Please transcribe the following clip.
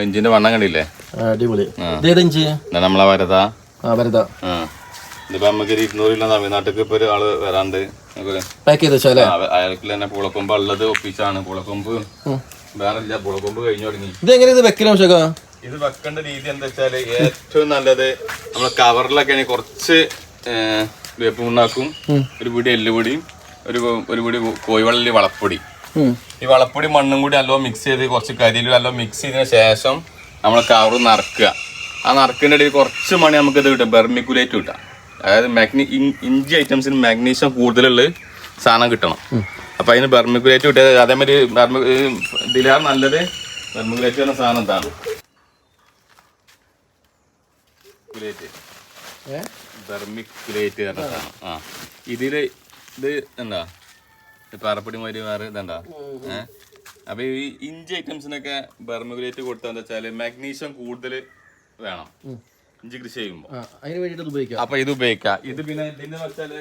ഇഞ്ചിന്റെ വണ്ണം കണ്ടില്ലേ? അടിപൊളി. നമ്മളെ വരതാ ആ ഇതിപ്പോ നമുക്ക് 200 കിലോ തമിഴ്നാട്ടിലേക്ക് ഇപ്പൊ ഒരാള് വരാണ്ട് പാക്ക് ചെയ്ത് വെച്ചാലേ അയാൾക്ക് തന്നെ പുളക്കൊമ്പ് ഉള്ളത് ഒപ്പിച്ചാണ്. പുളക്കൊമ്പ് വേറെ ഇല്ല, പുളക്കൊമ്പ് കഴിഞ്ഞു തുടങ്ങി. ഇതെങ്ങനെ ഇത് വെക്കലും? ഇത് വെക്കേണ്ട രീതി എന്താ വെച്ചാല് ഏറ്റവും നല്ലത് നമ്മളെ കവറിലൊക്കെ ആണെങ്കിൽ കുറച്ച് വേപ്പ് മുണ്ണാക്കും, ഒരു പിടി എല്ലുപൊടിയും, ഒരു പിടി കോഴിവെള്ളി വളപ്പൊടി. ഈ വളപ്പൊടി മണ്ണും കൂടി നല്ലോണം മിക്സ് ചെയ്ത് കുറച്ച് കരിയിലും നല്ലോണം മിക്സ് ചെയ്തതിന് ശേഷം നമ്മൾ കവർ നിറക്കുക. ആ നിറക്കിൻ്റെ ഇടയിൽ കുറച്ച് മണി നമുക്ക് ഇത് കിട്ടും, ബെർമിക്കുലേറ്റ് കിട്ടാം. അതായത് ഇഞ്ചി ഐറ്റംസിന് മാഗ്നീഷ്യം കൂടുതലുള്ള സാധനം കിട്ടണം. അപ്പം അതിന് ബെർമിക്കുലേറ്റ് കിട്ടിയത് അതേമാതിരി ഇതിലാണ് നല്ലത്. ബെർമിക്കുലേറ്റ് എന്ന സാധനം എന്താണ്? ബെർമിക്കുലേറ്റ് പറഞ്ഞ സാധനം. ഇതില് ഇത് എന്താ പാറപ്പൊടി മാതിരി വേറെ ഇതെന്താ അപ്പൊ ഈ ഇഞ്ചി ഐറ്റംസിനൊക്കെ ബെർമിക്കുലേറ്റ് കൊടുത്താൽ എന്താ വെച്ചാല് മാഗ്നീഷ്യം കൂടുതൽ വേണം ഇഞ്ചി കൃഷി ചെയ്യുമ്പോ. അപ്പൊ ഇത് ഉപയോഗിക്കാം. ഇത് പിന്നെ ഇതിന് വെച്ചാല്